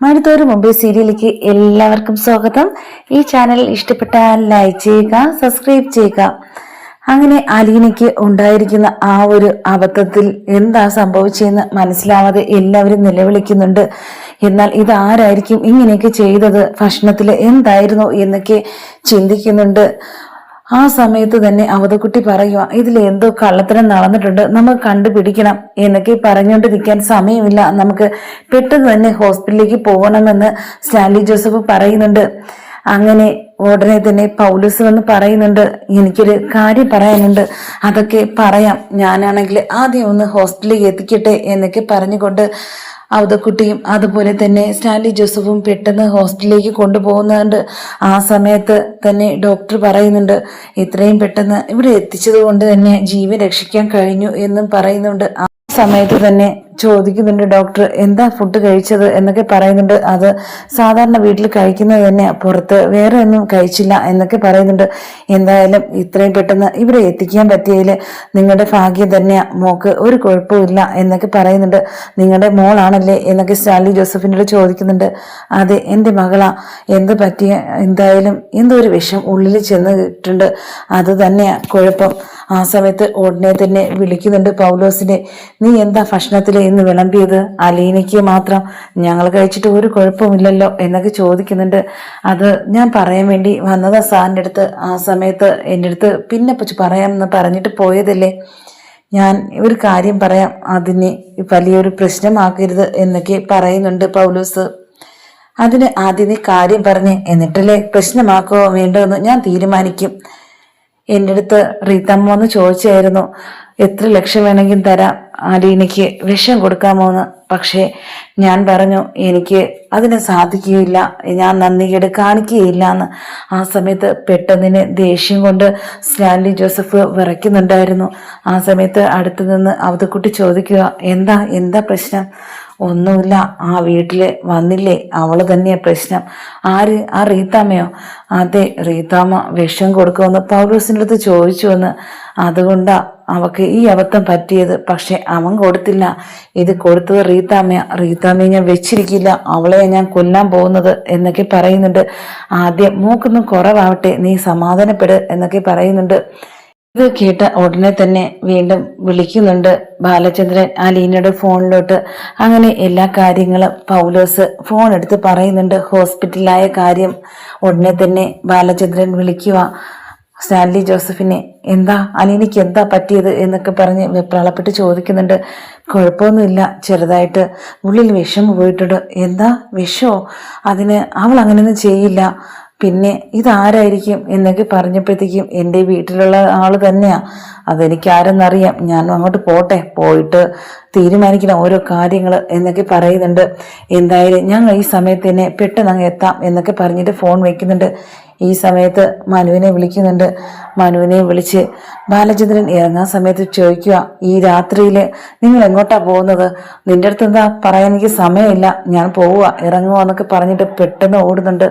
മണിത്തോരു മുമ്പ് സീരിയലിലേക്ക് എല്ലാവർക്കും സ്വാഗതം. ഈ ചാനൽ ഇഷ്ടപ്പെട്ടാൽ ലൈക്ക് ചെയ്യുക, സബ്സ്ക്രൈബ് ചെയ്യുക. അങ്ങനെ അലീനയ്ക്ക് ഉണ്ടായിരിക്കുന്ന ആ ഒരു അബദ്ധത്തിൽ എന്താ സംഭവിച്ചതെന്ന് മനസ്സിലാവാതെ എല്ലാവരും നിലവിളിക്കുന്നുണ്ട്. എന്നാൽ ഇതാരായിരിക്കും ഇങ്ങനെയൊക്കെ ചെയ്തത്, ഭക്ഷണത്തിൽ എന്തായിരുന്നു എന്നൊക്കെ ചിന്തിക്കുന്നുണ്ട്. ആ സമയത്ത് തന്നെ അവതക്കുട്ടി പറയുക, ഇതിൽ എന്തോ കള്ളത്തരം നടന്നിട്ടുണ്ട്, നമുക്ക് കണ്ടുപിടിക്കണം എന്നൊക്കെ പറഞ്ഞുകൊണ്ട് നിൽക്കാൻ സമയമില്ല, നമുക്ക് പെട്ടെന്ന് തന്നെ ഹോസ്പിറ്റലിലേക്ക് പോകണമെന്ന് സ്റ്റാൻലി ജോസഫ് പറയുന്നുണ്ട്. അങ്ങനെ ഉടനെ തന്നെ പൗലോസ് വന്ന് പറയുന്നുണ്ട്, എനിക്കൊരു കാര്യം പറയാനുണ്ട്, അതൊക്കെ പറയാം, ഞാനാണെങ്കിൽ ആദ്യം ഒന്ന് ഹോസ്പിറ്റലിലേക്ക് എത്തിക്കട്ടെ എന്നൊക്കെ പറഞ്ഞുകൊണ്ട് അവതക്കുട്ടിയും അതുപോലെ തന്നെ സ്റ്റാൻലി ജോസഫും പെട്ടെന്ന് ഹോസ്പിറ്റലിലേക്ക് കൊണ്ടുപോകുന്നുണ്ട്. ആ സമയത്ത് തന്നെ ഡോക്ടർ പറയുന്നുണ്ട്, ഇത്രയും പെട്ടെന്ന് ഇവിടെ എത്തിച്ചത് കൊണ്ട് തന്നെ ജീവൻ രക്ഷിക്കാൻ കഴിഞ്ഞു എന്നും പറയുന്നുണ്ട്. ആ സമയത്ത് തന്നെ ചോദിക്കുന്നുണ്ട് ഡോക്ടർ, എന്താ ഫുഡ് കഴിച്ചത് എന്നൊക്കെ പറയുന്നുണ്ട്. അത് സാധാരണ വീട്ടിൽ കഴിക്കുന്നത് തന്നെ, പുറത്ത് വേറെ ഒന്നും കഴിച്ചില്ല എന്നൊക്കെ പറയുന്നുണ്ട്. എന്തായാലും ഇത്രയും പെട്ടെന്ന് ഇവിടെ എത്തിക്കാൻ പറ്റിയതിൽ നിങ്ങളുടെ ഭാഗ്യം തന്നെയാ, മോക്ക് ഒരു കുഴപ്പമില്ല എന്നൊക്കെ പറയുന്നുണ്ട്. നിങ്ങളുടെ മോളാണല്ലേ എന്നൊക്കെ സ്റ്റാൻലി ജോസഫിനോട് ചോദിക്കുന്നുണ്ട്. അതെ, എൻ്റെ മകളാ, എന്ത് പറ്റിയ, എന്തായാലും എന്തോ ഒരു വിഷം ഉള്ളിൽ ചെന്നിട്ടുണ്ട്, അത് തന്നെയാ കുഴപ്പം. ആ സമയത്ത് ഉടനെ തന്നെ വിളിക്കുന്നുണ്ട് പൗലോസിനെ, നീ എന്താ ഭക്ഷണത്തിൽ ഇന്ന് വിളമ്പിയത്, അലീനയ്ക്ക് മാത്രം, ഞങ്ങൾ കഴിച്ചിട്ട് ഒരു കുഴപ്പമില്ലല്ലോ എന്നൊക്കെ ചോദിക്കുന്നുണ്ട്. അത് ഞാൻ പറയാൻ വേണ്ടി വന്നതാ സാറിൻ്റെ അടുത്ത്, ആ സമയത്ത് എൻ്റെ അടുത്ത് പിന്നെ പറയാമെന്ന് പറഞ്ഞിട്ട് പോയതല്ലേ, ഞാൻ ഒരു കാര്യം പറയാം, അതിനെ വലിയൊരു പ്രശ്നമാക്കരുത് എന്നൊക്കെ പറയുന്നുണ്ട് പൗലോസ്. അതിന് ആദ്യം നീ കാര്യം പറഞ്ഞ് എന്നിട്ടല്ലേ പ്രശ്നമാക്കോ വേണ്ടോ എന്ന് ഞാൻ തീരുമാനിക്കും. എൻ്റെ അടുത്ത് റീത്തമ്മ എന്ന് ചോദിച്ചായിരുന്നു, എത്ര ലക്ഷം വേണമെങ്കിലും തരാം അലീനയ്ക്ക് വിഷം കൊടുക്കാമോന്ന്. പക്ഷേ ഞാൻ പറഞ്ഞു, എനിക്ക് അതിന് സാധിക്കുകയില്ല, ഞാൻ നന്ദികേട് കാണിക്കുകയില്ല എന്ന്. ആ സമയത്ത് പെട്ടെന്നിന് ദേഷ്യം കൊണ്ട് സ്റ്റാൻലി ജോസഫ് വിറയ്ക്കുന്നുണ്ടായിരുന്നു. ആ സമയത്ത് അടുത്തു നിന്ന് അവതക്കുട്ടി ചോദിക്കുക, എന്താ പ്രശ്നം? ഒന്നുമില്ല, ആ വീട്ടില് വന്നില്ലേ അവള് തന്നെയാ പ്രശ്നം. ആര്? ആ റീത്താമ്മയോ? അതെ, റീത്താമ്മ വിഷം കൊടുക്കുമെന്ന് പൗലോസിൻ്റെ അടുത്ത് ചോദിച്ചു എന്ന്, അതുകൊണ്ടാ അവക്ക് ഈ അബദ്ധം പറ്റിയത്. പക്ഷെ അവൻ കൊടുത്തില്ല, ഇത് കൊടുത്തത് റീത്താമ്മയെ ഞാൻ വെച്ചിരിക്കില്ല, അവളെ ഞാൻ കൊല്ലാൻ പോകുന്നത് എന്നൊക്കെ പറയുന്നുണ്ട്. ആദ്യം മൂക്കൊന്നും കുറവാവട്ടെ, നീ സമാധാനപ്പെട് എന്നൊക്കെ പറയുന്നുണ്ട്. ഇത് കേട്ട ഉടനെ തന്നെ വീണ്ടും വിളിക്കുന്നുണ്ട് ബാലചന്ദ്രൻ അലീനയുടെ ഫോണിലോട്ട്. അങ്ങനെ എല്ലാ കാര്യങ്ങളും പൗലോസ് ഫോൺ എടുത്ത് പറയുന്നുണ്ട്, ഹോസ്പിറ്റലായ കാര്യം. ഉടനെ തന്നെ ബാലചന്ദ്രൻ വിളിക്കുക സ്റ്റാൻലി ജോസഫിനെ, എന്താ അലീനയ്ക്ക് എന്താ പറ്റിയത് എന്നൊക്കെ പറഞ്ഞ് വെപ്രാളപ്പെട്ട് ചോദിക്കുന്നുണ്ട്. കുഴപ്പമൊന്നുമില്ല, ചെറുതായിട്ട് ഉള്ളിൽ വിഷം പോയിട്ടുണ്ട്. എന്താ വിഷമോ? അതിന് അവൾ അങ്ങനെയൊന്നും ചെയ്യില്ല. പിന്നെ ഇതാരായിരിക്കും എന്നൊക്കെ പറഞ്ഞപ്പോഴത്തേക്കും എൻ്റെ വീട്ടിലുള്ള ആള് തന്നെയാ, അതെനിക്ക് ആരെന്നറിയാം, ഞാൻ അങ്ങോട്ട് പോയിട്ട് തീരുമാനിക്കണം ഓരോ കാര്യങ്ങൾ എന്നൊക്കെ പറയുന്നുണ്ട്. എന്തായാലും ഞങ്ങൾ ഈ സമയത്ത് തന്നെ പെട്ടെന്ന് അങ്ങ് എത്താം എന്നൊക്കെ പറഞ്ഞിട്ട് ഫോൺ വയ്ക്കുന്നുണ്ട്. ഈ സമയത്ത് മനുവിനെ വിളിക്കുന്നുണ്ട്. മനുവിനെ വിളിച്ച് ബാലചന്ദ്രൻ ഇറങ്ങാൻ സമയത്ത് ചോദിക്കുക, ഈ രാത്രിയിൽ നിങ്ങൾ എങ്ങോട്ടാ പോകുന്നത്? നിന്റെ അടുത്ത് എന്താ പറയാൻ എനിക്ക് സമയമില്ല, ഞാൻ പോവുക, ഇറങ്ങുക എന്നൊക്കെ പറഞ്ഞിട്ട് പെട്ടെന്ന് ഓടുന്നുണ്ട്.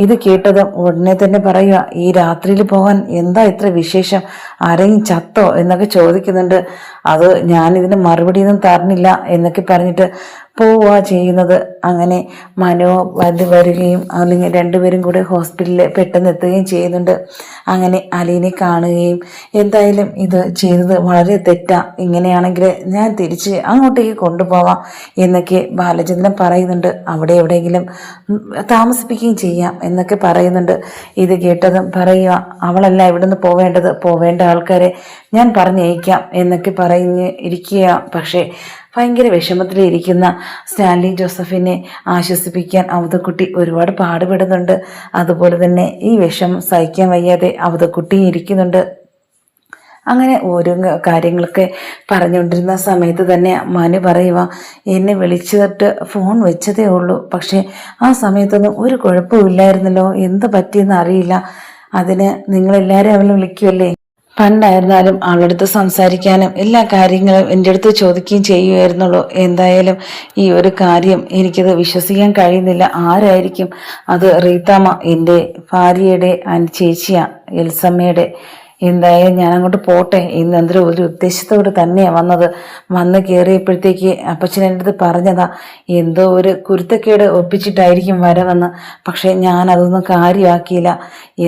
ഇത് കേട്ടതും ഉടനെ തന്നെ പറയുക, ഈ രാത്രിയിൽ പോകാൻ എന്താ ഇത്ര വിശേഷം, ആരെങ്കിലും ചത്തോ എന്നൊക്കെ ചോദിക്കുന്നുണ്ട്. അത് ഞാനിതിന് മറുപടിയൊന്നും തരണില്ല എന്നൊക്കെ പറഞ്ഞിട്ട് പോവുക ചെയ്യുന്നത്. അങ്ങനെ മനോ വരികയും അല്ലെങ്കിൽ രണ്ടുപേരും കൂടെ ഹോസ്പിറ്റലിൽ പെട്ടെന്ന് എത്തുകയും ചെയ്യുന്നുണ്ട്. അങ്ങനെ അലീനെ കാണുകയും, എന്തായാലും ഇത് ചെയ്തത് വളരെ തെറ്റാ, ഇങ്ങനെയാണെങ്കിൽ ഞാൻ തിരിച്ച് അങ്ങോട്ടേക്ക് കൊണ്ടുപോവാം എന്നൊക്കെ ബാലചന്ദ്രൻ പറയുന്നുണ്ട്. അവിടെ എവിടെയെങ്കിലും താമസിപ്പിക്കുകയും ചെയ്യാം എന്നൊക്കെ പറയുന്നുണ്ട്. ഇത് കേട്ടതും പറയുക, അവളല്ല ഇവിടുന്ന് പോവേണ്ട ആൾക്കാരെ ഞാൻ പറഞ്ഞയക്കാം എന്നൊക്കെ പറഞ്ഞ് ഇരിക്കുക. പക്ഷേ ഭയങ്കര വിഷമത്തിലിരിക്കുന്ന സ്റ്റാൻലി ജോസഫിനെ ആശ്വസിപ്പിക്കാൻ അവതക്കുട്ടി ഒരുപാട് പാടുപെടുന്നുണ്ട്. അതുപോലെ തന്നെ ഈ വിഷമം സഹിക്കാൻ വയ്യാതെ അവതക്കുട്ടി ഇരിക്കുന്നുണ്ട്. അങ്ങനെ ഓരോ കാര്യങ്ങളൊക്കെ പറഞ്ഞുകൊണ്ടിരുന്ന സമയത്ത് തന്നെ മനു പറയുക, എന്നെ വിളിച്ചിട്ട് ഫോൺ വെച്ചതേ ഉള്ളൂ, പക്ഷേ ആ സമയത്തൊന്നും ഒരു കുഴപ്പമില്ലായിരുന്നല്ലോ, എന്ത് പറ്റിയെന്ന് അറിയില്ല, അതിന് നിങ്ങളെല്ലാവരും അവളെ വിളിക്കുമല്ലേ, പണ്ടായിരുന്നാലും അവളുടെ അടുത്ത് സംസാരിക്കാനും എല്ലാ കാര്യങ്ങളും എൻ്റെ അടുത്ത് ചോദിക്കുകയും ചെയ്യുമായിരുന്നുള്ളൂ. എന്തായാലും ഈ ഒരു കാര്യം എനിക്കത് വിശ്വസിക്കാൻ കഴിയുന്നില്ല, ആരായിരിക്കും അത്? റീത്താമ്മ, എൻ്റെ ഭാര്യയുടെ ചേച്ചിയാ, എൽസമ്മയുടെ. എന്തായാലും ഞാൻ അങ്ങോട്ട് പോട്ടെ. ഇന്ന് എന്തൊരു ഒരു ഉദ്ദേശത്തോട് തന്നെയാണ് വന്നത്. വന്ന് കയറിയപ്പോഴത്തേക്ക് അപ്പച്ചൻ എൻ്റെ അടുത്ത് പറഞ്ഞതാ എന്തോ ഒരു കുരുത്തക്കേട് ഒപ്പിച്ചിട്ടായിരിക്കും വരവെന്ന്. പക്ഷെ ഞാൻ അതൊന്നും കാര്യമാക്കിയില്ല.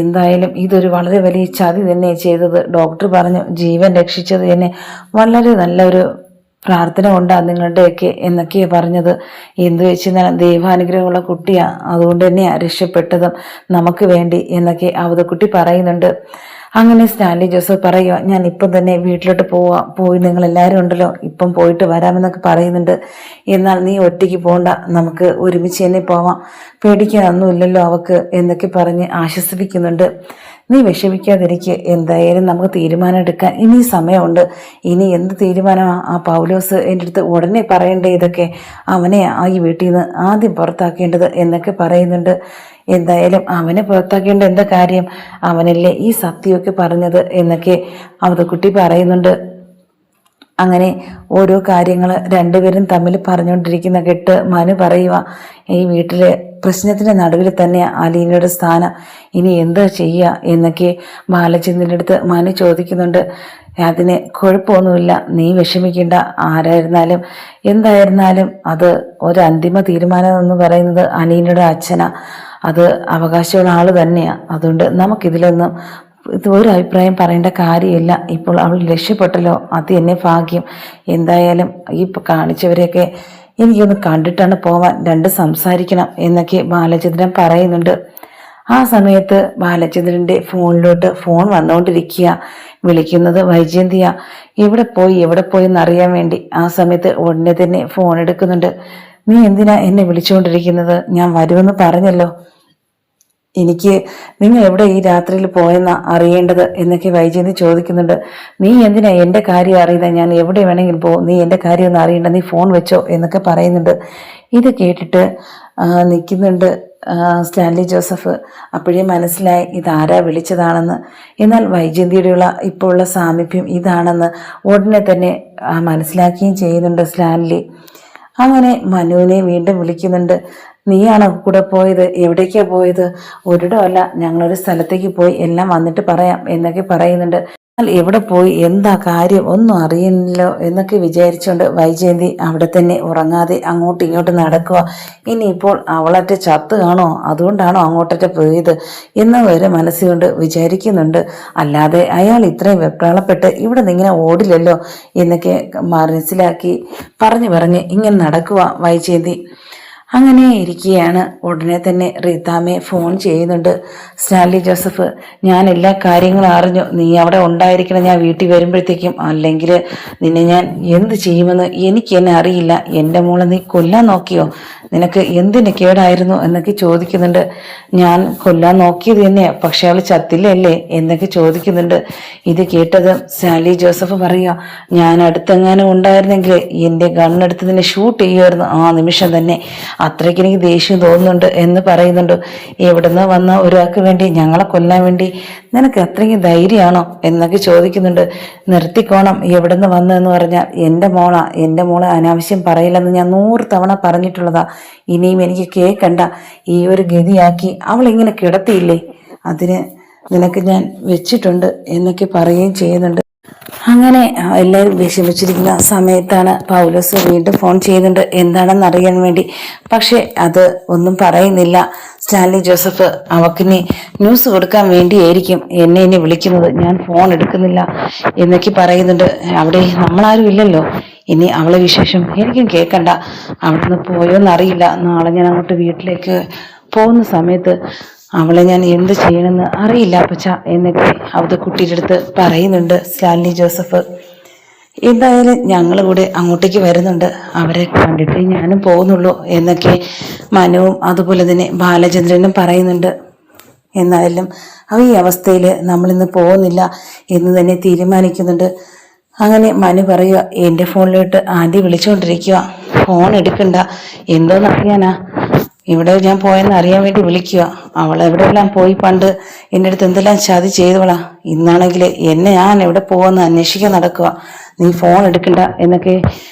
എന്തായാലും ഇതൊരു വളരെ വലിയ ചതി തന്നെ ചെയ്തത്. ഡോക്ടർ പറഞ്ഞു ജീവൻ രക്ഷിച്ചത് തന്നെ വളരെ നല്ലൊരു പ്രാർത്ഥന കൊണ്ടാണ് നിങ്ങളുടെയൊക്കെ എന്നൊക്കെയാണ് പറഞ്ഞത്. എന്തു വെച്ചാൽ ദൈവാനുഗ്രഹമുള്ള കുട്ടിയാണ്, അതുകൊണ്ട് തന്നെയാണ് രക്ഷപ്പെട്ടതും നമുക്ക് വേണ്ടി എന്നൊക്കെ അവതക്കുട്ടി പറയുന്നുണ്ട്. അങ്ങനെ സ്റ്റാൻലി ജോസഫ് പറയുക ഞാൻ ഇപ്പം തന്നെ വീട്ടിലോട്ട് പോയി നിങ്ങളെല്ലാവരും ഉണ്ടല്ലോ ഇപ്പം പോയിട്ട് വരാമെന്നൊക്കെ പറയുന്നുണ്ട്. എന്നാൽ നീ ഒറ്റയ്ക്ക് പോകണ്ട, നമുക്ക് ഒരുമിച്ച് തന്നെ പോവാം, പേടിക്കാനൊന്നുമില്ലല്ലോ അവക്ക് എന്നൊക്കെ പറഞ്ഞ് ആശ്വസിപ്പിക്കുന്നുണ്ട്. നീ വിഷമിക്കാതിരിക്കുക, എന്തായാലും നമുക്ക് തീരുമാനം എടുക്കാൻ ഇനി സമയമുണ്ട്. ഇനി എന്ത് തീരുമാനമാണ് ആ പൗലോസ് എൻ്റെ അടുത്ത് ഉടനെ പറയണ്ടേ, ഇതൊക്കെ അവനെ ഈ വീട്ടിൽ നിന്ന് ആദ്യം പുറത്താക്കേണ്ടത് എന്നൊക്കെ പറയുന്നുണ്ട്. എന്തായാലും അവനെ പുറത്താക്കേണ്ട എന്താ കാര്യം, അവനല്ലേ ഈ സത്യമൊക്കെ പറഞ്ഞത് എന്നൊക്കെ അവതക്കുട്ടി പറയുന്നുണ്ട്. അങ്ങനെ ഓരോ കാര്യങ്ങൾ രണ്ടുപേരും തമ്മിൽ പറഞ്ഞുകൊണ്ടിരിക്കുന്ന കേട്ട് മനു പറയുക ഈ വീട്ടിലെ പ്രശ്നത്തിൻ്റെ നടുവിൽ തന്നെ അലീനയുടെ സ്ഥാനം, ഇനി എന്താ ചെയ്യുക എന്നൊക്കെ ബാലചന്ദ്രൻ്റെ അടുത്ത് മനു ചോദിക്കുന്നുണ്ട്. അതിന് കുഴപ്പമൊന്നുമില്ല, നീ വിഷമിക്കേണ്ട, ആരായിരുന്നാലും എന്തായിരുന്നാലും അത് ഒരു അന്തിമ തീരുമാനം എന്ന് പറയുന്നത് അലീനയുടെ അച്ഛനാ, അത് അവകാശമുള്ള ആൾ തന്നെയാണ്. അതുകൊണ്ട് നമുക്കിതിലൊന്നും ഒരു അഭിപ്രായം പറയേണ്ട കാര്യമില്ല. ഇപ്പോൾ അവൾ രക്ഷപ്പെട്ടല്ലോ, അത് എന്നെ ഭാഗ്യം. എന്തായാലും ഈ കാണിച്ചവരെയൊക്കെ എനിക്കൊന്ന് കണ്ടിട്ടാണ് പോവാൻ, സംസാരിക്കണം എന്നൊക്കെ ബാലചന്ദ്രൻ പറയുന്നുണ്ട്. ആ സമയത്ത് ബാലചന്ദ്രൻ്റെ ഫോണിലോട്ട് ഫോൺ വന്നുകൊണ്ടിരിക്കുക. വിളിക്കുന്നത് വൈജയന്തിയ. എവിടെ പോയി എന്നറിയാൻ വേണ്ടി ആ സമയത്ത് ഉടനെ തന്നെ ഫോൺ എടുക്കുന്നുണ്ട്. നീ എന്തിനാ എന്നെ വിളിച്ചുകൊണ്ടിരിക്കുന്നത്? ഞാൻ വരുമെന്ന് പറഞ്ഞല്ലോ. എനിക്ക് നിങ്ങൾ എവിടെ ഈ രാത്രിയിൽ പോയെന്നാ അറിയേണ്ടത് എന്നൊക്കെ വൈജയന്തി ചോദിക്കുന്നുണ്ട്. നീ എന്തിനാ എൻ്റെ കാര്യം അറിയുന്നത്? ഞാൻ എവിടെ വേണമെങ്കിലും പോകും, നീ എൻ്റെ കാര്യം ഒന്നും അറിയണ്ട, നീ ഫോൺ വെച്ചോ എന്നൊക്കെ പറയുന്നുണ്ട്. ഇത് കേട്ടിട്ട് നിൽക്കുന്നുണ്ട് സ്റ്റാൻലി ജോസഫ്. അപ്പോഴേ മനസ്സിലായി ഇതാരാ വിളിച്ചതാണെന്ന്. എന്നാൽ വൈജയന്തിയുടെയുള്ള ഇപ്പോൾ ഉള്ള സാമീപ്യം ഇതാണെന്ന് ഉടനെ തന്നെ മനസ്സിലാക്കുകയും ചെയ്യുന്നുണ്ട് സ്റ്റാൻലി. അങ്ങനെ മനുവിനെ വീണ്ടും വിളിക്കുന്നുണ്ട്. നീയാണോ കൂടെ പോയത്? എവിടേക്കാ പോയത്? ഒരിടമല്ല, ഞങ്ങളൊരു സ്ഥലത്തേക്ക് പോയി, എല്ലാം വന്നിട്ട് പറയാം എന്നൊക്കെ പറയുന്നുണ്ട്. എന്നാൽ എവിടെ പോയി, എന്താ കാര്യം, ഒന്നും അറിയുന്നില്ലോ എന്നൊക്കെ വിചാരിച്ചുകൊണ്ട് വൈജയന്തി അവിടെ തന്നെ ഉറങ്ങാതെ അങ്ങോട്ടും ഇങ്ങോട്ടും നടക്കുക. ഇനിയിപ്പോൾ അവളറ്റ ചത്ത് കാണോ, അതുകൊണ്ടാണോ അങ്ങോട്ടൊക്കെ പോയത് എന്ന് വരെ മനസ്സുകൊണ്ട് വിചാരിക്കുന്നുണ്ട്. അല്ലാതെ അയാൾ ഇത്രയും വെപ്രാളപ്പെട്ട് ഇവിടെ നിന്ന് ഇങ്ങനെ ഓടില്ലല്ലോ എന്നൊക്കെ മനസ്സിലാക്കി പറഞ്ഞ് ഇങ്ങനെ നടക്കുക വൈജയന്തി. അങ്ങനെ ഇരിക്കുകയാണ്. ഉടനെ തന്നെ റീതാമ്മയെ ഫോൺ ചെയ്യുന്നുണ്ട് സ്റ്റാൻലി ജോസഫ്. ഞാൻ എല്ലാ കാര്യങ്ങളും അറിഞ്ഞു, നീ അവിടെ ഉണ്ടായിരിക്കണം ഞാൻ വീട്ടിൽ വരുമ്പോഴത്തേക്കും, അല്ലെങ്കിൽ നിന്നെ ഞാൻ എന്ത് ചെയ്യുമെന്ന് എനിക്ക് തന്നെ അറിയില്ല. എൻ്റെ മോളെ നീ കൊല്ലാൻ നോക്കിയോ? നിനക്ക് എന്തിന് കേടായിരുന്നു എന്നൊക്കെ ചോദിക്കുന്നുണ്ട്. ഞാൻ കൊല്ലാൻ നോക്കിയത് തന്നെയാണ്, പക്ഷെ അവൾ ചത്തില്ലല്ലേ എന്നൊക്കെ ചോദിക്കുന്നുണ്ട്. ഇത് കേട്ടത് സ്റ്റാൻലി ജോസഫ് പറയുക, ഞാൻ അടുത്തെങ്ങാനും ഉണ്ടായിരുന്നെങ്കിൽ എൻ്റെ ഗണ്ണെടുത്ത് നിന്നെ ഷൂട്ട് ചെയ്യുമായിരുന്നു ആ നിമിഷം തന്നെ. അത്രയ്ക്ക് എനിക്ക് ദേഷ്യം തോന്നുന്നുണ്ട് എന്ന് പറയുന്നുണ്ട്. എവിടുന്ന് വന്ന ഒരാൾക്ക് വേണ്ടി, ഞങ്ങളെ കൊല്ലാൻ വേണ്ടി നിനക്ക് അത്രയ്ക്ക് ധൈര്യമാണോ എന്നൊക്കെ ചോദിക്കുന്നുണ്ട്. നിർത്തിക്കോണം, എവിടുന്ന് വന്നു എന്ന് പറഞ്ഞാൽ എൻ്റെ മോളെ അനാവശ്യം പറയില്ലെന്ന് ഞാൻ 100 തവണ പറഞ്ഞിട്ടുള്ളതാ. ഇനിയും എനിക്ക് കേൾക്കണ്ട. ഈ ഒരു ഗതിയാക്കി അവളിങ്ങനെ കിടത്തിയില്ലേ, അതിന് നിനക്ക് ഞാൻ വെച്ചിട്ടുണ്ട് എന്നൊക്കെ പറയുകയും ചെയ്യുന്നുണ്ട്. അങ്ങനെ എല്ലാവരും വിഷമിച്ചിരിക്കുന്ന സമയത്താണ് പൗലോസ് വീണ്ടും ഫോൺ ചെയ്യുന്നുണ്ട് എന്താണെന്ന് അറിയാൻ വേണ്ടി. പക്ഷെ അത് ഒന്നും പറയുന്നില്ല സ്റ്റാൻലി ജോസഫ്. അവക്കിനി ന്യൂസ് കൊടുക്കാൻ വേണ്ടിയായിരിക്കും എന്നെ ഇനി വിളിക്കുന്നത്, ഞാൻ ഫോൺ എടുക്കുന്നില്ല എന്നൊക്കെ പറയുന്നുണ്ട്. അവിടെ നമ്മളാരും ഇല്ലല്ലോ, ഇനി അവളെ വിശേഷം എനിക്കും കേൾക്കണ്ട. അവിടെ നിന്ന് പോയോന്നറിയില്ല. നാളെ ഞാൻ അങ്ങോട്ട് വീട്ടിലേക്ക് പോകുന്ന സമയത്ത് അവളെ ഞാൻ എന്ത് ചെയ്യണമെന്ന് അറിയില്ല അപ്പച്ച എന്നൊക്കെ അവരുടെ കുട്ടിയുടെ അടുത്ത് പറയുന്നുണ്ട് സ്റ്റാൻലി ജോസഫ്. എന്തായാലും ഞങ്ങൾ കൂടെ അങ്ങോട്ടേക്ക് വരുന്നുണ്ട്, അവരെ കണ്ടിട്ട് ഞാനും പോകുന്നുള്ളൂ എന്നൊക്കെ മനുവും അതുപോലെ തന്നെ ബാലചന്ദ്രനും പറയുന്നുണ്ട്. എന്നാലും ഈ അവസ്ഥയിൽ നമ്മളിന്ന് പോകുന്നില്ല എന്ന് തന്നെ തീരുമാനിക്കുന്നുണ്ട്. അങ്ങനെ മനു പറയുക, എൻ്റെ ഫോണിലോട്ട് ആദ്യം വിളിച്ചുകൊണ്ടിരിക്കുക, ഫോൺ എടുക്കണ്ട, എന്തോന്നറിയാനാ, ഇവിടെ ഞാൻ പോയെന്ന് അറിയാൻ വേണ്ടി വിളിക്കുക. അവൾ എവിടെയെല്ലാം പോയി പണ്ട് എൻ്റെ അടുത്ത് എന്തെല്ലാം ചതി ചെയ്തവളാ. ഇന്നാണെങ്കിൽ എന്നെ ഞാൻ എവിടെ പോകുമെന്ന് അന്വേഷിക്കാൻ നടക്കുക, നീ ഫോൺ എടുക്കണ്ട എന്നൊക്കെ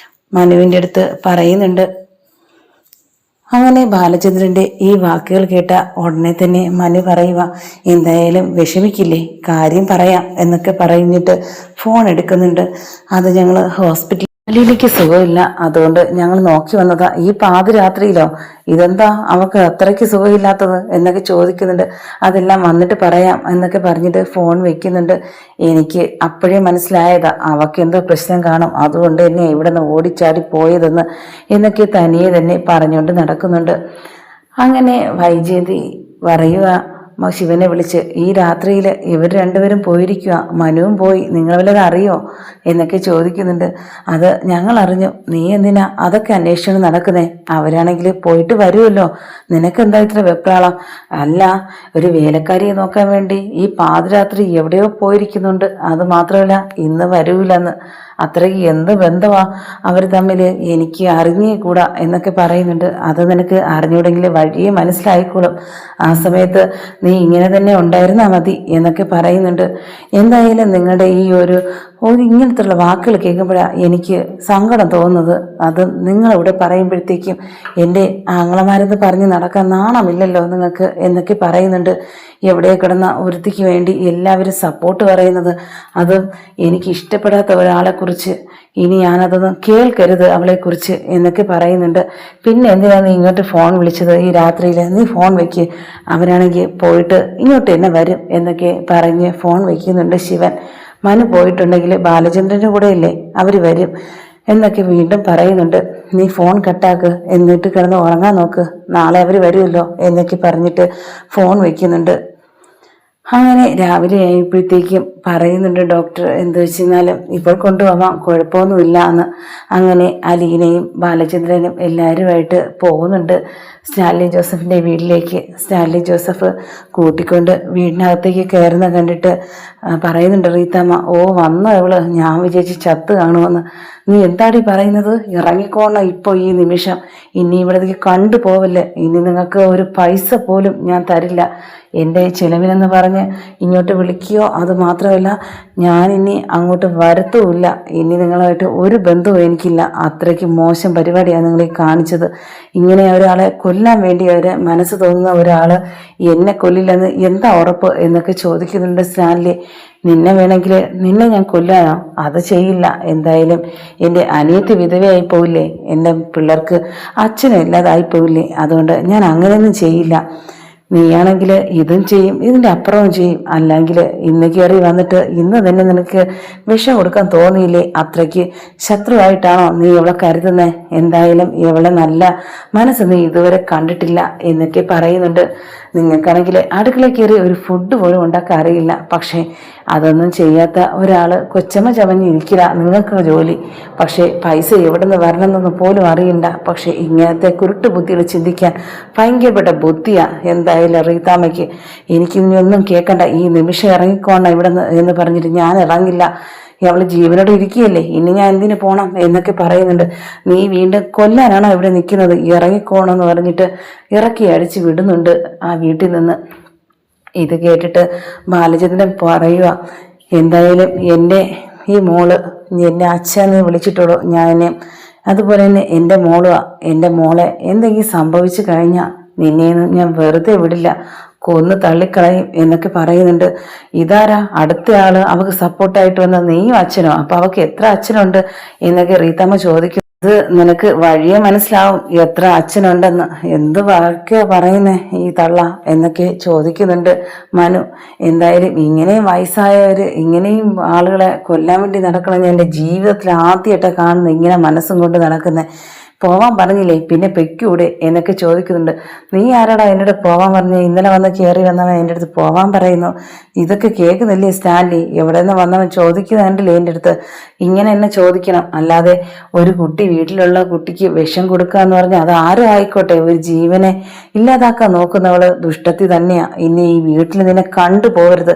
മനുവിൻ്റെ അടുത്ത് പറയുന്നുണ്ട്. അങ്ങനെ ബാലചന്ദ്രന്റെ ഈ വാക്കുകൾ കേട്ട ഉടനെ തന്നെ മനു പറയുക, എന്തായാലും വിഷമിക്കില്ലേ, കാര്യം പറയാം എന്നൊക്കെ പറഞ്ഞിട്ട് ഫോൺ എടുക്കുന്നുണ്ട്. അത് ഞങ്ങൾ ഹോസ്പിറ്റലിൽ ലിലിക്ക് സുഖമില്ല, അതുകൊണ്ട് ഞങ്ങൾ നോക്കി വന്നതാ. ഈ പാതിരാത്രിയിലോ, ഇതെന്താ അവക്ക് അത്രയ്ക്ക് സുഖമില്ലാത്തത് എന്നൊക്കെ ചോദിക്കുന്നുണ്ട്. അതെല്ലാം വന്നിട്ട് പറയാം എന്നൊക്കെ പറഞ്ഞിട്ട് ഫോൺ വെക്കുന്നുണ്ട്. എനിക്ക് അപ്പോഴേ മനസ്സിലായതാ അവക്ക് എന്തോ പ്രശ്നം കാണും, അതുകൊണ്ട് എന്നെ ഇവിടെ നിന്ന് ഓടിച്ചാടി പോയതെന്ന് എന്നൊക്കെ തനിയെ തന്നെ പറഞ്ഞുകൊണ്ട് നടക്കുന്നുണ്ട്. അങ്ങനെ വൈജയന്തി പറയുക, ശിവനെ വിളിച്ച്, ഈ രാത്രിയിൽ ഇവർ രണ്ടുപേരും പോയിരിക്കുക, മനുവും പോയി, നിങ്ങൾ വല്ലതും അറിയോ എന്നൊക്കെ ചോദിക്കുന്നുണ്ട്. അത് ഞങ്ങൾ അറിഞ്ഞു, നീ എന്തിനാ അതൊക്കെ അന്വേഷണം നടക്കുന്നേ, അവരാണെങ്കിൽ പോയിട്ട് വരുമല്ലോ, നിനക്കെന്താ ഇത്ര വെപ്രാളം? അല്ല, ഒരു വേലക്കാരിയെ നോക്കാൻ വേണ്ടി ഈ പാതിരാത്രി എവിടെയോ പോയിരിക്കുന്നുണ്ട്, അത് മാത്രമല്ല ഇന്ന് വരൂലെന്ന്. അത്രയ്ക്ക് എന്ത് ബന്ധമാ അവർ തമ്മിൽ, എനിക്ക് അറിഞ്ഞേ കൂടാ എന്നൊക്കെ പറയുന്നുണ്ട്. അത് നിനക്ക് അറിഞ്ഞൂടെങ്കിൽ വഴിയെ മനസ്സിലായിക്കോളും, ആ സമയത്ത് നീ ഇങ്ങനെ തന്നെ ഉണ്ടായിരുന്നാ മതി എന്നൊക്കെ പറയുന്നുണ്ട്. എന്തായാലും നിങ്ങളുടെ ഈ ഒരു ഇങ്ങനത്തുള്ള വാക്കുകൾ കേൾക്കുമ്പോഴാണ് എനിക്ക് സങ്കടം തോന്നുന്നത്. അത് നിങ്ങളിവിടെ പറയുമ്പോഴത്തേക്കും എൻ്റെ ആങ്ങളമാരെന്ന് പറഞ്ഞ് നടക്കാൻ നാണമില്ലല്ലോ നിങ്ങൾക്ക് എന്നൊക്കെ പറയുന്നുണ്ട്. എവിടെ കിടന്ന ഒരുത്തിക്ക് വേണ്ടി എല്ലാവരും സപ്പോർട്ട് പറയുന്നത്, അതും എനിക്ക് ഇഷ്ടപ്പെടാത്ത ഒരാളെക്കുറിച്ച് ഇനി ഞാനതൊന്നും കേൾക്കരുത് അവളെക്കുറിച്ച് എന്നൊക്കെ പറയുന്നുണ്ട്. പിന്നെ എന്തിനാണ് നീ ഇങ്ങോട്ട് ഫോൺ വിളിച്ചത് ഈ രാത്രിയിൽ? നീ ഫോൺ വയ്ക്ക്, അവരാണെങ്കിൽ പോയിട്ട് ഇങ്ങോട്ട് തന്നെ വരും എന്നൊക്കെ പറഞ്ഞ് ഫോൺ വയ്ക്കുന്നുണ്ട് ശിവൻ. മനു പോയിട്ടുണ്ടെങ്കിൽ ബാലചന്ദ്രൻ്റെ കൂടെ അല്ലേ അവർ വരും എന്നൊക്കെ വീണ്ടും പറയുന്നുണ്ട്. നീ ഫോൺ കട്ടാക്ക്, എന്നിട്ട് കിടന്ന് ഉറങ്ങാൻ നോക്ക്, നാളെ അവർ വരുമല്ലോ എന്നൊക്കെ പറഞ്ഞിട്ട് ഫോൺ വയ്ക്കുന്നുണ്ട്. അങ്ങനെ രാവിലെ ആയപ്പോഴത്തേക്കും പറയുന്നുണ്ട് ഡോക്ടർ, എന്ത് വെച്ച് കഴിഞ്ഞാലും ഇപ്പോൾ കൊണ്ടുപോകാം, കുഴപ്പമൊന്നുമില്ല എന്ന്. അങ്ങനെ അലീനയും ബാലചന്ദ്രനും എല്ലാവരുമായിട്ട് പോകുന്നുണ്ട് സ്റ്റാൻലി ജോസഫിൻ്റെ വീട്ടിലേക്ക്. സ്റ്റാൻലി ജോസഫ് കൂട്ടിക്കൊണ്ട് വീടിനകത്തേക്ക് കയറുന്ന കണ്ടിട്ട് പറയുന്നുണ്ട് റീത്തമ്മ, ഓ വന്നോ ഇവള്, ഞാൻ വിചാരിച്ച് ചത്ത് കാണുമെന്ന്. നീ എന്താടി പറയുന്നത്? ഇറങ്ങിക്കോണം ഇപ്പോൾ ഈ നിമിഷം, ഇനി ഇവിടത്തേക്ക് കണ്ടു പോവല്ലേ, ഇനി നിങ്ങൾക്ക് ഒരു പൈസ പോലും ഞാൻ തരില്ല. എൻ്റെ ചിലവിനെന്ന് പറഞ്ഞ് ഇങ്ങോട്ട് വിളിക്കുകയോ, അത് മാത്രമല്ല ഞാനിനി അങ്ങോട്ട് വരത്തുമില്ല, ഇനി നിങ്ങളുമായിട്ട് ഒരു ബന്ധവും എനിക്കില്ല. അത്രയ്ക്ക് മോശം പരിപാടിയാണ് നിങ്ങളീ കാണിച്ചത്. ഇങ്ങനെ ഒരാളെ കൊല്ലാൻ വേണ്ടി ഒരു മനസ്സ് തോന്നുന്ന ഒരാൾ എന്നെ കൊല്ലില്ലെന്ന് എന്താ ഉറപ്പ് എന്നൊക്കെ ചോദിക്കുന്നുണ്ട് സ്റ്റാൻലി. നിന്നെ വേണമെങ്കിൽ നിന്നെ ഞാൻ കൊല്ലാനോ? അത് ചെയ്യില്ല. എന്തായാലും എൻ്റെ അനിയത്തി വിധവയായി പോവില്ലേ, എൻ്റെ പിള്ളേർക്ക് അച്ഛനും ഇല്ലാതായി പോവില്ലേ, അതുകൊണ്ട് ഞാൻ അങ്ങനെയൊന്നും ചെയ്യില്ല. നീയാണെങ്കിൽ ഇതും ചെയ്യും, ഇതിൻ്റെ അപ്പുറവും ചെയ്യും. അല്ലെങ്കിൽ ഇന്ന് കയറി വന്നിട്ട് ഇന്ന് തന്നെ നിനക്ക് വിഷം കൊടുക്കാൻ തോന്നിയില്ലേ? അത്രയ്ക്ക് ശത്രുവായിട്ടാണോ നീ ഇവളെ കരുതുന്നത്? എന്തായാലും ഇവളെ നല്ല മനസ്സ് നീ ഇതുവരെ കണ്ടിട്ടില്ല എന്നൊക്കെ പറയുന്നുണ്ട്. നിങ്ങൾക്കാണെങ്കിൽ അടുക്കളയിൽ കയറി ഒരു ഫുഡ് പോലും ഉണ്ടാക്കാൻ അറിയില്ല, പക്ഷേ അതൊന്നും ചെയ്യാത്ത ഒരാൾ കൊച്ചമ്മ ചമഞ്ഞിരിക്കില്ല നിങ്ങൾക്ക് ജോലി. പക്ഷേ പൈസ എവിടെ നിന്ന് വരണമെന്നൊന്നും പോലും അറിയണ്ട. പക്ഷേ ഇങ്ങനത്തെ കുരുട്ട് ബുദ്ധികൾ ചിന്തിക്കാൻ ഭയങ്കരപ്പെട്ട ബുദ്ധിയാ. എന്തായാലും റീതാമ്മയ്ക്ക് എനിക്കിനി ഒന്നും കേൾക്കണ്ട, ഈ നിമിഷം ഇറങ്ങിക്കോണം ഇവിടെ നിന്ന് എന്ന് പറഞ്ഞിട്ട് ഞാൻ ഇറങ്ങില്ല. അവള് ജീവനോട് ഇരിക്കുകയല്ലേ, ഇനി ഞാൻ എന്തിനു പോണം എന്നൊക്കെ പറയുന്നുണ്ട്. നീ വീണ്ടും കൊല്ലാനാണോ ഇവിടെ നിൽക്കുന്നത്? ഇറങ്ങിക്കോണമെന്ന് പറഞ്ഞിട്ട് ഇറക്കി അടിച്ച് വിടുന്നുണ്ട് ആ വീട്ടിൽ നിന്ന്. ഇത് കേട്ടിട്ട് ബാലചന്ദ്രൻ പറയുക, എന്തായാലും എൻ്റെ ഈ മോള് എൻ്റെ അച്ഛനെ വിളിച്ചിട്ടുള്ളൂ ഞാൻ, അതുപോലെ തന്നെ എൻ്റെ മോളുവാ. എൻ്റെ മോളെ എന്തെങ്കിലും സംഭവിച്ചു കഴിഞ്ഞാൽ നിന്നെയൊന്നും ഞാൻ വെറുതെ വിടില്ല, കൊന്ന് തള്ളിക്കളയും എന്നൊക്കെ പറയുന്നുണ്ട്. ഇതാരാ അടുത്ത ആള് അവക്ക് സപ്പോർട്ടായിട്ട് വന്ന? നീയും അച്ഛനോ? അപ്പൊ അവക്ക് എത്ര അച്ഛനുണ്ട് എന്നൊക്കെ റീത്തമ്മ ചോദിക്കും. അത് നിനക്ക് വഴിയെ മനസ്സിലാവും എത്ര അച്ഛനുണ്ടെന്ന്. എന്ത് വാക്യാ പറയുന്നേ ഈ തള്ള എന്നൊക്കെ ചോദിക്കുന്നുണ്ട് മനു. എന്തായാലും ഇങ്ങനെയും വയസ്സായവര് ഇങ്ങനെയും ആളുകളെ കൊല്ലാൻ വേണ്ടി നടക്കണം ഞാൻ എൻ്റെ ജീവിതത്തിൽ ആദ്യമായിട്ടാണ് കാണുന്നത്, ഇങ്ങനെ മനസ്സും കൊണ്ട് നടക്കുന്നത്. പോവാൻ പറഞ്ഞില്ലേ, പിന്നെ പെക്കൂടെ എന്നൊക്കെ ചോദിക്കുന്നുണ്ട്. നീ ആരാടാ എന്നോട് പോവാൻ പറഞ്ഞ്? ഇന്നലെ വന്ന് കയറി വന്നവൻ എൻ്റെ അടുത്ത് പോവാൻ പറയുന്നു. ഇതൊക്കെ കേൾക്കുന്നില്ലേ സ്റ്റാൻലി? എവിടെ നിന്ന് വന്നവൻ ചോദിക്കുന്നുണ്ടല്ലേ എൻ്റെ അടുത്ത്? ഇങ്ങനെ എന്നെ ചോദിക്കണം, അല്ലാതെ ഒരു കുട്ടി വീട്ടിലുള്ള കുട്ടിക്ക് വിഷം കൊടുക്കുക എന്ന് പറഞ്ഞാൽ അത് ആരും ആയിക്കോട്ടെ, ഒരു ജീവനെ ഇല്ലാതാക്കാൻ നോക്കുന്നവള് ദുഷ്ടത്തി തന്നെയാ. ഇനി ഈ വീട്ടിൽ നിന്നെ കണ്ടു പോകരുത്,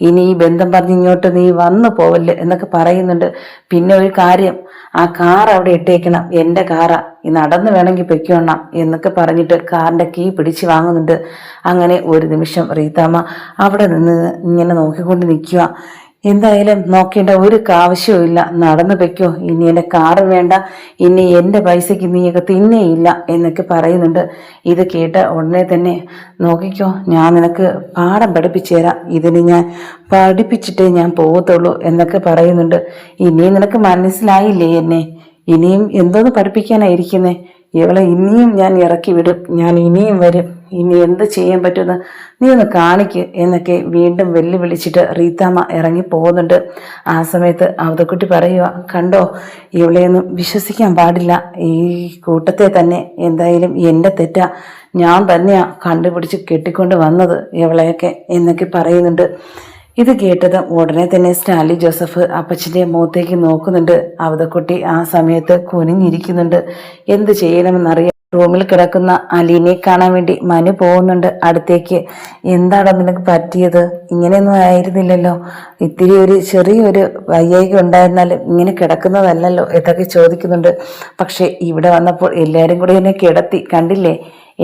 ഇനി ഈ ബന്ധം പറഞ്ഞ് ഇങ്ങോട്ട് നീ വന്നു പോവല്ലേ എന്നൊക്കെ പറയുന്നുണ്ട്. പിന്നെ ഒരു കാര്യം, ആ കാർ അവിടെ ഇട്ടേക്കണം, എൻ്റെ കാറാ, ഈ നടന്ന് വേണമെങ്കിൽ പൊയ്ക്കോണം എന്നൊക്കെ പറഞ്ഞിട്ട് കാറിൻ്റെ കീ പിടിച്ച് വാങ്ങുന്നുണ്ട്. അങ്ങനെ ഒരു നിമിഷം റീതാമ്മ അവിടെ നിന്ന് ഇങ്ങനെ നോക്കിക്കൊണ്ട് നിൽക്കുക. എന്തായാലും നോക്കേണ്ട ഒരു ആവശ്യവും ഇല്ല, നടന്നു വെക്കോ, ഇനി എൻ്റെ കാറ് വേണ്ട, ഇനി എൻ്റെ പൈസയ്ക്ക് നീയൊക്കെ തിന്നേയില്ല എന്നൊക്കെ പറയുന്നുണ്ട്. ഇത് കേട്ട ഉടനെ തന്നെ നോക്കിക്കോ, ഞാൻ നിനക്ക് പാഠം പഠിപ്പിച്ചു തരാം, ഇതിന് ഞാൻ പഠിപ്പിച്ചിട്ടേ ഞാൻ പോകത്തുള്ളൂ എന്നൊക്കെ പറയുന്നുണ്ട്. ഇനിയും നിനക്ക് മനസ്സിലായില്ലേ എന്നെ? ഇനിയും എന്തോന്ന് പഠിപ്പിക്കാനായിരിക്കുന്നേ? ഇവളെ ഇനിയും ഞാൻ ഇറക്കി വിടും, ഞാൻ ഇനിയും വരും, ഇനി എന്ത് ചെയ്യാൻ പറ്റുമെന്ന് നീ ഒന്ന് കാണിക്ക് എന്നൊക്കെ വീണ്ടും വെല്ലുവിളിച്ചിട്ട് റീത്താമ്മ ഇറങ്ങി പോകുന്നുണ്ട്. ആ സമയത്ത് അവതക്കുട്ടി പറയുക, കണ്ടോ, ഇവളെയൊന്നും വിശ്വസിക്കാൻ പാടില്ല, ഈ കൂട്ടത്തെ തന്നെ എന്തായാലും എൻ്റെ തെറ്റാ, ഞാൻ തന്നെയാ കണ്ടുപിടിച്ച് കെട്ടിക്കൊണ്ട് വന്നത് ഇവളെയൊക്കെ എന്നൊക്കെ പറയുന്നുണ്ട്. ഇത് കേട്ടത് ഉടനെ തന്നെ സ്റ്റാൻലി ജോസഫ് അപ്പച്ചൻ്റെ മുഖത്തേക്ക് നോക്കുന്നുണ്ട്. അവതക്കുട്ടി ആ സമയത്ത് കുനിഞ്ഞിരിക്കുന്നുണ്ട്. എന്ത് ചെയ്യണമെന്നറിയാം. റൂമിൽ കിടക്കുന്ന അലീനെ കാണാൻ വേണ്ടി മനു പോകുന്നുണ്ട് അടുത്തേക്ക്. എന്താണോ നിനക്ക് പറ്റിയത്? ഇങ്ങനെയൊന്നും ആയിരുന്നില്ലല്ലോ, ഇത്തിരി ഒരു ചെറിയൊരു വയ്യായ്ക ഉണ്ടായിരുന്നാലും ഇങ്ങനെ കിടക്കുന്നതല്ലല്ലോ എന്നൊക്കെ ചോദിക്കുന്നുണ്ട്. പക്ഷെ ഇവിടെ വന്നപ്പോൾ എല്ലാവരും കൂടി എന്നെ കിടത്തി, കണ്ടില്ലേ?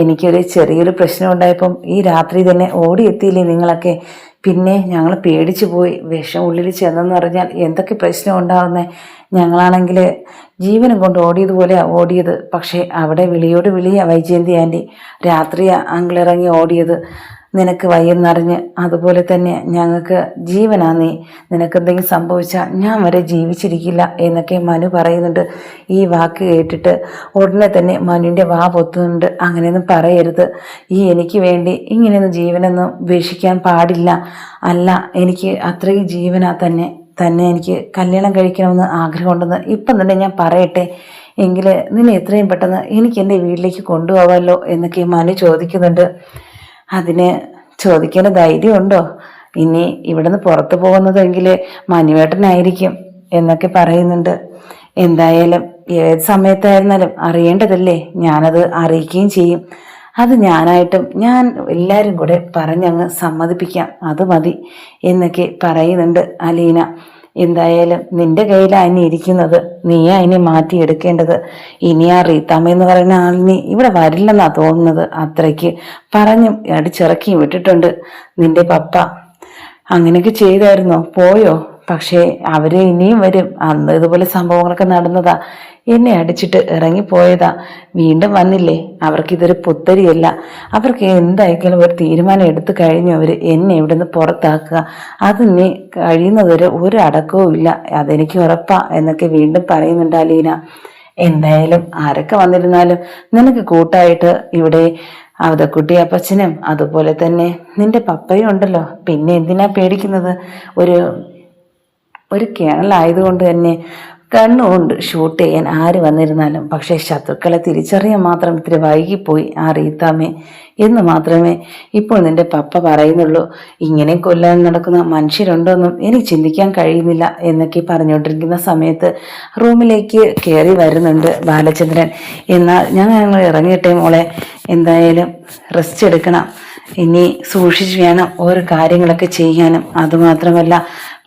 എനിക്കൊരു ചെറിയൊരു പ്രശ്നം ഉണ്ടായപ്പം ഈ രാത്രി തന്നെ ഓടിയെത്തിയില്ലേ നിങ്ങളൊക്കെ? പിന്നെ ഞങ്ങൾ പേടിച്ചു പോയി, വിഷം ഉള്ളിൽ ചെന്നെന്ന് പറഞ്ഞാൽ എന്തൊക്കെ പ്രശ്നം ഉണ്ടാവുന്നേ. ഞങ്ങളാണെങ്കിൽ ജീവനും കൊണ്ട് ഓടിയതുപോലെയാണ് ഓടിയത്. പക്ഷേ അവിടെ വിളിയോട് വിളിയാ വൈജയന്തി ആൻറ്റി, രാത്രിയാ അങ്കിളിറങ്ങി ഓടിയത്. നിനക്ക് വയ്യെന്നറിഞ്ഞ് അതുപോലെ തന്നെ ഞങ്ങൾക്ക് ജീവനാ നീ, നിനക്കെന്തെങ്കിലും സംഭവിച്ചാൽ ഞാൻ വരെ ജീവിച്ചിരിക്കില്ല എന്നൊക്കെ മനു പറയുന്നുണ്ട്. ഈ വാക്ക് കേട്ടിട്ട് ഉടനെ തന്നെ മനുവിൻ്റെ വാ പൊത്തുന്നുണ്ട്. അങ്ങനെയൊന്നും പറയരുത്, ഈ എനിക്ക് വേണ്ടി ഇങ്ങനെയൊന്നും ജീവനൊന്നും ഉപേക്ഷിക്കാൻ പാടില്ല. അല്ല, എനിക്ക് അത്രയും ജീവനാ തന്നെ എനിക്ക് കല്യാണം കഴിക്കണമെന്ന് ആഗ്രഹമുണ്ടെന്ന് ഇപ്പം തന്നെ ഞാൻ പറയട്ടെ, എങ്കിൽ നിന്നെ എത്രയും പെട്ടെന്ന് എനിക്ക് എൻ്റെ വീട്ടിലേക്ക് കൊണ്ടുപോകാമല്ലോ എന്നൊക്കെ മനു ചോദിക്കുന്നുണ്ട്. അതിന് ചോദിക്കാൻ ധൈര്യമുണ്ടോ? ഇനി ഇവിടുന്ന് പുറത്തു പോകുന്നതെങ്കിൽ മനുവേട്ടനായിരിക്കും എന്നൊക്കെ പറയുന്നുണ്ട്. എന്തായാലും ഏത് സമയത്തായിരുന്നാലും അറിയേണ്ടതല്ലേ, ഞാനത് അറിയിക്കുകയും ചെയ്യും. അത് ഞാനായിട്ടും ഞാൻ എല്ലാവരും കൂടെ പറഞ്ഞങ്ങ് സമ്മതിപ്പിക്കാം, അത് മതി എന്നൊക്കെ പറയുന്നുണ്ട് അലീന. എന്തായാലും നിന്റെ കയ്യിലാണ് ഇനി ഇരിക്കുന്നത്, നീയാ ഇനി മാറ്റിയെടുക്കേണ്ടത്. ഇനി ആ റീത്താമ്മ എന്ന് പറയുന്ന ആളിനി ഇവിടെ വരില്ലെന്നാ തോന്നുന്നത്. അത്രയ്ക്ക് പറഞ്ഞും അടിച്ചിറക്കിയും വിട്ടിട്ടുണ്ട് നിന്റെ പപ്പ. അങ്ങനെയൊക്കെ ചെയ്തായിരുന്നോ? പോയോ? പക്ഷേ അവര് ഇനിയും വരും. അന്ന് ഇതുപോലെ സംഭവങ്ങളൊക്കെ നടന്നതാ, എന്നെ അടിച്ചിട്ട് ഇറങ്ങിപ്പോയതാ, വീണ്ടും വന്നില്ലേ. അവർക്കിതൊരു പുത്തരിയല്ല, അവർക്ക് എന്തായാലും ഒരു തീരുമാനം എടുത്തു കഴിഞ്ഞു. അവർ എന്നെ ഇവിടുന്ന് പുറത്താക്കുക, അത് നീ കഴിയുന്നതൊരു ഒരു അടക്കവും ഇല്ല, അതെനിക്ക് ഉറപ്പാ എന്നൊക്കെ വീണ്ടും പറയുന്നുണ്ട് അലീന. എന്തായാലും ആരൊക്കെ വന്നിരുന്നാലും നിനക്ക് കൂട്ടായിട്ട് ഇവിടെ അവതക്കുട്ടി അപ്പച്ചനും അതുപോലെ തന്നെ നിന്റെ പപ്പയും ഉണ്ടല്ലോ, പിന്നെ എന്തിനാ പേടിക്കുന്നത്? ഒരു കേണലായതുകൊണ്ട് തന്നെ കണ്ണുകൊണ്ട് ഷൂട്ട് ചെയ്യാൻ ആര് വന്നിരുന്നാലും. പക്ഷേ ശത്രുക്കളെ തിരിച്ചറിയാൻ മാത്രം ഇത്തിരി വൈകിപ്പോയി ആ റീത്താമ്മേ എന്ന് മാത്രമേ ഇപ്പോൾ നിന്റെ പപ്പ പറയുന്നുള്ളൂ. ഇങ്ങനെ കൊല്ലാൻ നടക്കുന്ന മനുഷ്യരുണ്ടോന്നും എനിക്ക് ചിന്തിക്കാൻ കഴിയുന്നില്ല എന്നൊക്കെ പറഞ്ഞുകൊണ്ടിരിക്കുന്ന സമയത്ത് റൂമിലേക്ക് കയറി വരുന്നുണ്ട് ബാലചന്ദ്രൻ. എന്നാൽ ഞങ്ങൾ ഇറങ്ങിയിട്ടെ മോളെ, എന്തായാലും റെസ്റ്റ് എടുക്കണം, ഇനി സൂക്ഷിച്ച് വേണം ഓരോ കാര്യങ്ങളൊക്കെ ചെയ്യാനും. അതുമാത്രമല്ല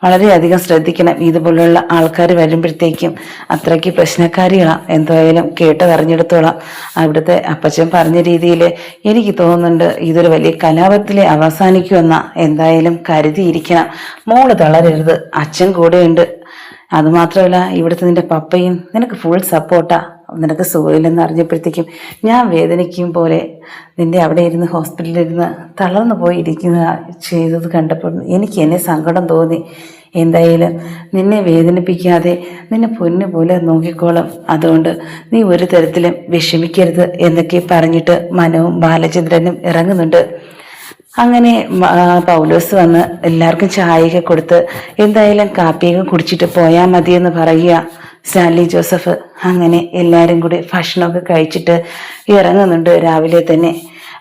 വളരെയധികം ശ്രദ്ധിക്കണം, ഇതുപോലുള്ള ആൾക്കാർ വരുമ്പോഴത്തേക്കും അത്രയ്ക്ക് പ്രശ്നക്കാരികളാണ്. എന്തായാലും കേട്ടതറിഞ്ഞെടുത്തോളാം. അവിടുത്തെ അപ്പച്ചൻ പറഞ്ഞ രീതിയിൽ എനിക്ക് തോന്നുന്നുണ്ട് ഇതൊരു വലിയ കലാപത്തിലെ അവസാനിക്കുമെന്ന. എന്തായാലും കരുതിയിരിക്കണം, മോള് തളരരുത്, അച്ഛൻ കൂടെയുണ്ട്. അതുമാത്രമല്ല ഇവിടുത്തെ നിന്റെ പപ്പയും നിനക്ക് ഫുൾ സപ്പോർട്ടാ. നിനക്ക് സുഖമില്ലെന്ന് അറിഞ്ഞപ്പോഴത്തേക്കും ഞാൻ വേദനിക്കും പോലെ നിന്റെ അവിടെ ഇരുന്ന് ഹോസ്പിറ്റലിൽ ഇരുന്ന് തളർന്നു പോയി ഇരിക്കുന്ന ചെയ്തത് കണ്ടപ്പോൾ എനിക്ക് എന്നെ സങ്കടം തോന്നി. എന്തായാലും നിന്നെ വേദനിപ്പിക്കാതെ നിന്നെ പൊന്നു പോലെ നോക്കിക്കോളും, അതുകൊണ്ട് നീ ഒരു തരത്തിലും വിഷമിക്കരുത് എന്നൊക്കെ പറഞ്ഞിട്ട് മനുവും ബാലചന്ദ്രനും ഇറങ്ങുന്നുണ്ട്. അങ്ങനെ പൗലോസ് വന്ന് എല്ലാവർക്കും ചായയൊക്കെ കൊടുത്ത് എന്തായാലും കാപ്പിയൊക്കെ കുടിച്ചിട്ട് പോയാൽ മതിയെന്ന് പറയുക സ്റ്റാൻലി ജോസഫ്. അങ്ങനെ എല്ലാവരും കൂടി ഭക്ഷണമൊക്കെ കഴിച്ചിട്ട് ഇറങ്ങുന്നുണ്ട് രാവിലെ തന്നെ.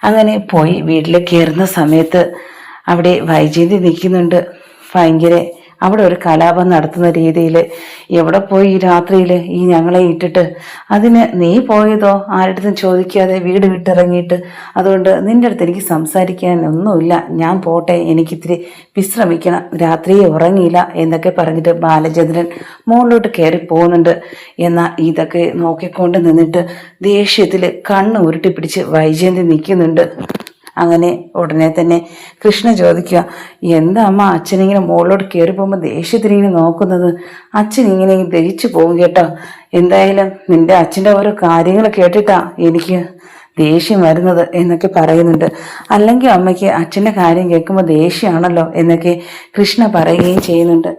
അങ്ങനെ പോയി വീട്ടിൽ കയറുന്ന സമയത്ത് അവിടെ വൈജയന്തി നിൽക്കുന്നുണ്ട്. ഭയങ്കര അവിടെ ഒരു കലാപം നടത്തുന്ന രീതിയിൽ, എവിടെ പോയി ഈ രാത്രിയിൽ ഈ ഞങ്ങളെ ഇട്ടിട്ട്? അതിന് നീ പോയതോ ആരുടെടുത്തും ചോദിക്കാതെ വീട് വിട്ടിറങ്ങിയിട്ട്? അതുകൊണ്ട് നിൻ്റെ അടുത്ത് എനിക്ക് സംസാരിക്കാനൊന്നുമില്ല, ഞാൻ പോട്ടെ, എനിക്കിത്തിരി വിശ്രമിക്കണം, രാത്രിയെ ഉറങ്ങിയില്ല എന്നൊക്കെ പറഞ്ഞിട്ട് ബാലചന്ദ്രൻ മുകളിലോട്ട് കയറി പോകുന്നുണ്ട്. എന്നാൽ ഇതൊക്കെ നോക്കിക്കൊണ്ട് നിന്നിട്ട് ദേഷ്യത്തിൽ കണ്ണ് ഉരുട്ടി പിടിച്ച് വൈജയന്തി നിൽക്കുന്നുണ്ട്. അങ്ങനെ ഉടനെ തന്നെ കൃഷ്ണ ചോദിക്കുക, എന്താ അമ്മ അച്ഛനിങ്ങനെ മുകളിലോട്ട് കയറി പോകുമ്പോൾ ദേഷ്യത്തിനിങ്ങനെ നോക്കുന്നത്? അച്ഛൻ ഇങ്ങനെ ദഹിച്ചു പോകും കേട്ടോ. എന്തായാലും നിന്റെ അച്ഛൻ്റെ ഓരോ കാര്യങ്ങൾ കേട്ടിട്ടാ എനിക്ക് ദേഷ്യം വരുന്നത് എന്നൊക്കെ പറയുന്നുണ്ട്. അല്ലെങ്കിൽ അമ്മയ്ക്ക് അച്ഛൻ്റെ കാര്യം കേൾക്കുമ്പോൾ ദേഷ്യമാണല്ലോ എന്നൊക്കെ കൃഷ്ണ പറയുകയും ചെയ്യുന്നുണ്ട്.